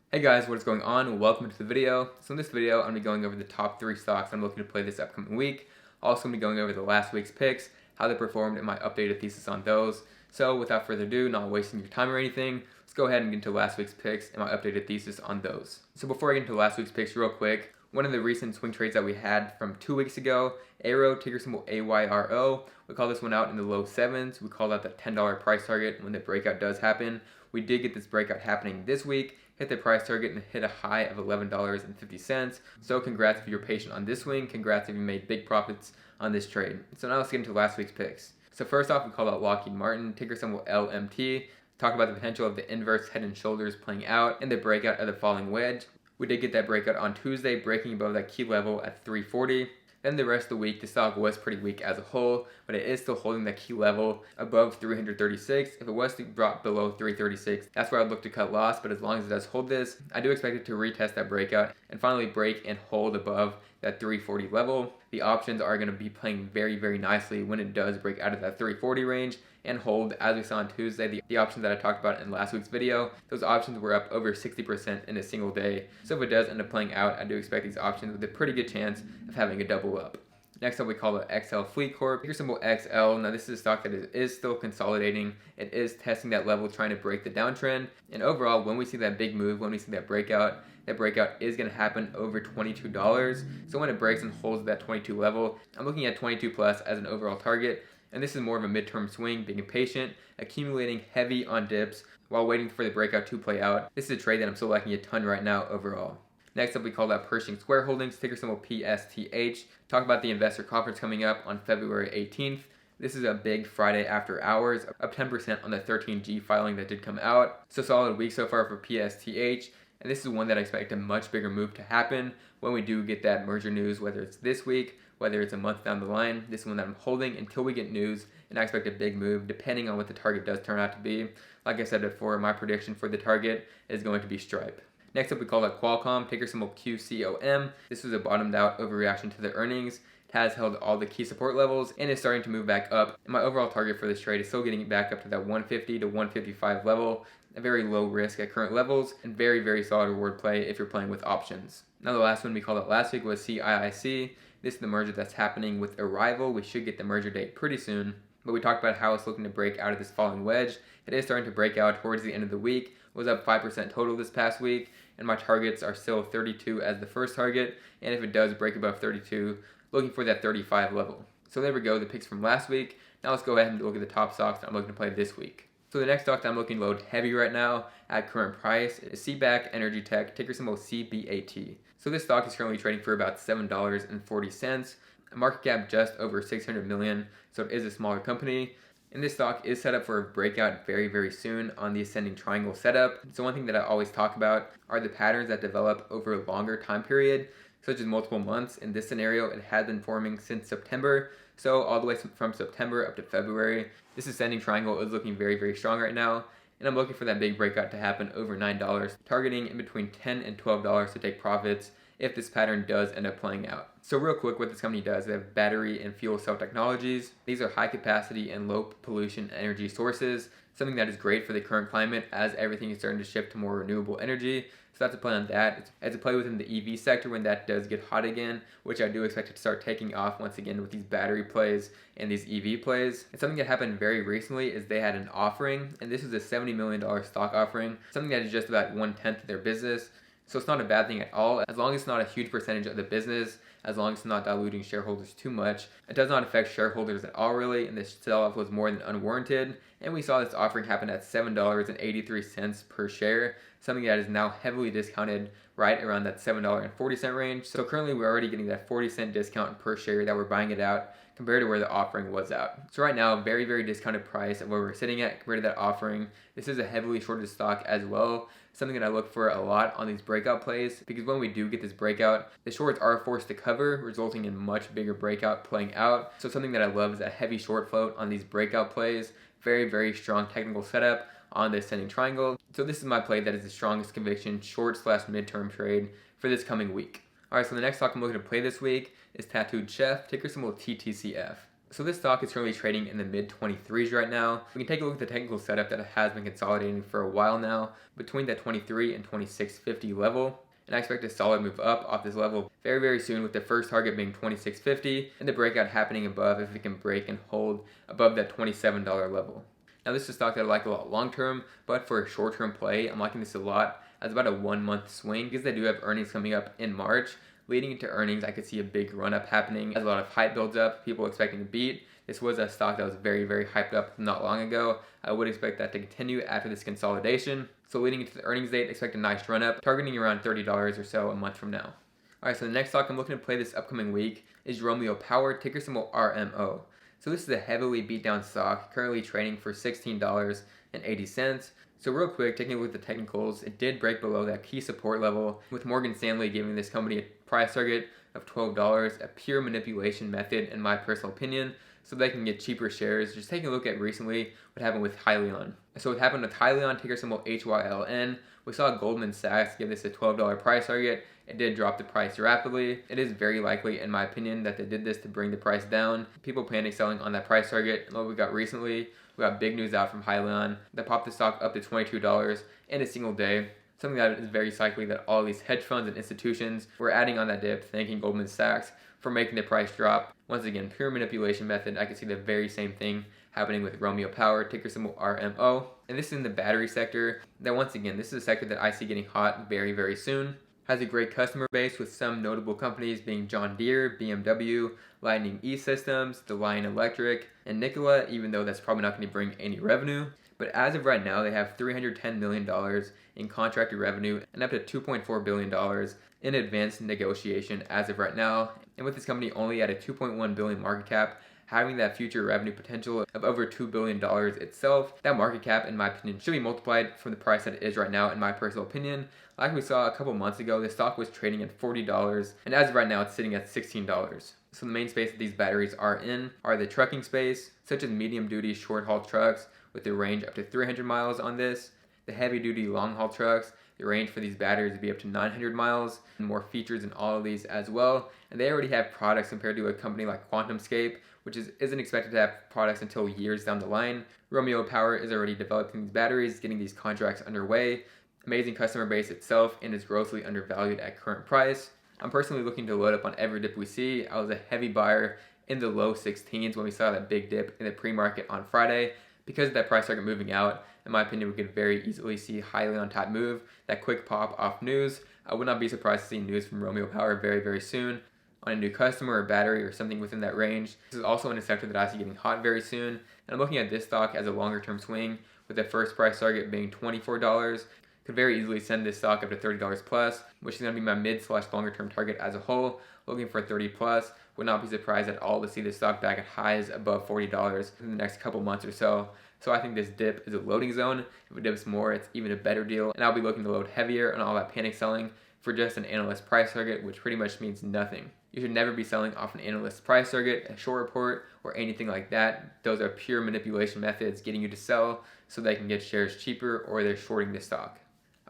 Hey guys, what is going on? Welcome to the video. So in this video, I'm going to be going over the top 3 stocks I'm looking to play this upcoming week. Also, I'm going to be going over the last week's picks, how they performed, and my updated thesis on those. So without further ado, not wasting your time or anything, let's go ahead and get into last week's picks and my updated thesis on those. So before I get into last week's picks real quick, one of the recent swing trades that we had from 2 weeks ago, Ayro, ticker symbol AYRO, we call this one out in the low 7s. We call that the $10 price target when the breakout does happen. We did get this breakout happening this week, hit the price target and hit a high of $11.50. So congrats if you're patient on this swing. Congrats if you made big profits on this trade. So now let's get into last week's picks. So first off, we call out Lockheed Martin, ticker symbol LMT. Talk about the potential of the inverse head and shoulders playing out and the breakout of the falling wedge. We did get that breakout on Tuesday, breaking above that key level at 340. Then the rest of the week, the stock was pretty weak as a whole, but it is still holding that key level above 336. If it was to drop below 336, that's where I'd look to cut loss, but as long as it does hold this, I do expect it to retest that breakout and finally break and hold above that 340 level. The options are going to be playing very, very nicely when it does break out of that 340 range and hold. As we saw on Tuesday, the options that I talked about in last week's video, those options were up over 60% in a single day. So if it does end up playing out, I do expect these options with a pretty good chance of having a double up. Next up, we call it XL Fleet Corp. Here's symbol XL. Now, this is a stock that is still consolidating. It is testing that level, trying to break the downtrend. And overall, when we see that big move, when we see that breakout is going to happen over $22. So when it breaks and holds that 22 level, I'm looking at 22 plus as an overall target. And this is more of a midterm swing, being patient, accumulating heavy on dips while waiting for the breakout to play out. This is a trade that I'm still liking a ton right now overall. Next up, we call that Pershing Square Holdings, ticker symbol PSTH. Talk about the investor conference coming up on February 18th. This is a big Friday after hours, up 10% on the 13G filing that did come out. So solid week so far for PSTH. And this is one that I expect a much bigger move to happen when we do get that merger news, whether it's this week, whether it's a month down the line. This is one that I'm holding until we get news, and I expect a big move depending on what the target does turn out to be. Like I said before, my prediction for the target is going to be Stripe. Next up, we call that Qualcomm, ticker symbol QCOM. This was a bottomed out overreaction to the earnings. It has held all the key support levels and is starting to move back up. And my overall target for this trade is still getting it back up to that 150 to 155 level. A very low risk at current levels and very, very solid reward play if you're playing with options. Now the last one we called out last week was CIIC. This is the merger that's happening with Arrival. We should get the merger date pretty soon. But we talked about how it's looking to break out of this falling wedge. It is starting to break out towards the end of the week. It was up 5% total this past week. And my targets are still 32 as the first target. And if it does break above 32, looking for that 35 level. So there we go, the picks from last week. Now let's go ahead and look at the top stocks that I'm looking to play this week. So the next stock that I'm looking to load heavy right now at current price is CBAK Energy Tech, ticker symbol CBAT. So this stock is currently trading for about $7.40, a market cap just over 600 million, so it is a smaller company. And this stock is set up for a breakout very, very soon on the ascending triangle setup. So one thing that I always talk about are the patterns that develop over a longer time period, such as multiple months. In this scenario, it has been forming since September. So all the way from September up to February, this ascending triangle is looking very, very strong right now. And I'm looking for that big breakout to happen over $9, targeting in between $10 and $12 to take profits if this pattern does end up playing out. So real quick, what this company does, they have battery and fuel cell technologies. These are high capacity and low pollution energy sources, something that is great for the current climate as everything is starting to shift to more renewable energy. So that's a play on that. It's a play within the EV sector when that does get hot again, which I do expect it to start taking off once again with these battery plays and these EV plays. And something that happened very recently is they had an offering, and this was a $70 million stock offering, something that is just about 1/10 of their business. So it's not a bad thing at all, as long as it's not a huge percentage of the business, as long as it's not diluting shareholders too much. It does not affect shareholders at all really, and this sell-off was more than unwarranted. And we saw this offering happen at $7.83 per share, something that is now heavily discounted right around that $7.40 range. So currently we're already getting that 40-cent discount per share that we're buying it out compared to where the offering was out. So right now, very, very discounted price of where we're sitting at compared to that offering. This is a heavily shorted stock as well, something that I look for a lot on these breakout plays, because when we do get this breakout, the shorts are forced to cover, resulting in much bigger breakout playing out. So something that I love is a heavy short float on these breakout plays. Very, very strong technical setup on the ascending triangle. So this is my play that is the strongest conviction short/midterm trade for this coming week. Alright, so the next stock I'm looking to play this week is Tattooed Chef, ticker symbol TTCF. So this stock is currently trading in the mid 23s right now. We can take a look at the technical setup that has been consolidating for a while now between that 23 and 26.50 level. And I expect a solid move up off this level very soon, with the first target being 26.50 and the breakout happening above if it can break and hold above that $27 level. Now this is a stock that I like a lot long term, but for a short term play, I'm liking this a lot as about a 1 month swing because they do have earnings coming up in March. Leading into earnings, I could see a big run up happening as a lot of hype builds up, people expecting to beat. This was a stock that was very hyped up not long ago. I would expect that to continue after this consolidation. So leading into the earnings date, expect a nice run up, targeting around $30 or so a month from now. Alright, so the next stock I'm looking to play this upcoming week is Romeo Power, ticker symbol RMO. So this is a heavily beat down stock, currently trading for $16.80. So real quick, taking a look at the technicals, it did break below that key support level, with Morgan Stanley giving this company a price target of $12, a pure manipulation method in my personal opinion, so they can get cheaper shares. Just taking a look at recently what happened with Hyliion. So what happened with Hyliion, ticker symbol HYLN, we saw Goldman Sachs give this a $12 price target. It did drop the price rapidly. It is very likely, in my opinion, that they did this to bring the price down. People panic selling on that price target. And what we got recently, we got big news out from Hyliion that popped the stock up to $22 in a single day. Something that is very likely that all these hedge funds and institutions were adding on that dip, thanking Goldman Sachs for making the price drop. Once again, pure manipulation method. I could see the very same thing happening with Romeo Power, ticker symbol RMO. And this is in the battery sector. That once again, this is a sector that I see getting hot very soon. Has a great customer base with some notable companies being John Deere, BMW, Lightning E-Systems, the Lion Electric, and Nikola, even though that's probably not going to bring any revenue. But as of right now, they have $310 million in contracted revenue and up to $2.4 billion in advanced negotiation as of right now. And with this company only at a $2.1 billion market cap, having that future revenue potential of over $2 billion itself, that market cap, in my opinion, should be multiplied from the price that it is right now, in my personal opinion. Like we saw a couple months ago, the stock was trading at $40, and as of right now, it's sitting at $16. So the main space that these batteries are in are the trucking space, such as medium-duty short-haul trucks with a range up to 300 miles on this. The heavy-duty long-haul trucks, the range for these batteries would be up to 900 miles, and more features in all of these as well. And they already have products compared to a company like QuantumScape, which isn't expected to have products until years down the line. Romeo Power is already developing these batteries, getting these contracts underway. Amazing customer base itself, and is grossly undervalued at current price. I'm personally looking to load up on every dip we see. I was a heavy buyer in the low 16s when we saw that big dip in the pre-market on Friday. Because of that price target moving out, in my opinion, we could very easily see Hyliion type move, that quick pop off news. I would not be surprised to see news from Romeo Power very soon on a new customer or battery or something within that range. This is also in a sector that I see getting hot very soon. And I'm looking at this stock as a longer term swing, with the first price target being $24. Could very easily send this stock up to $30 plus, which is going to be my mid/longer term target as a whole. Looking for 30 plus. Would not be surprised at all to see this stock back at highs above $40 in the next couple months or so. So I think this dip is a loading zone. If it dips more, it's even a better deal. And I'll be looking to load heavier on all that panic selling for just an analyst price target, which pretty much means nothing. You should never be selling off an analyst price target, a short report, or anything like that. Those are pure manipulation methods getting you to sell so they can get shares cheaper, or they're shorting the stock.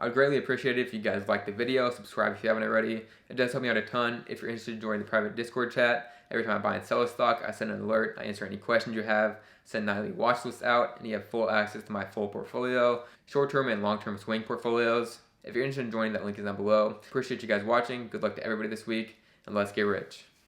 I would greatly appreciate it if you guys liked the video. Subscribe if you haven't already. It does help me out a ton. If you're interested in joining the private Discord chat, every time I buy and sell a stock, I send an alert. I answer any questions you have, send nightly watch lists out, and you have full access to my full portfolio, short-term and long-term swing portfolios. If you're interested in joining, that link is down below. Appreciate you guys watching. Good luck to everybody this week, and let's get rich.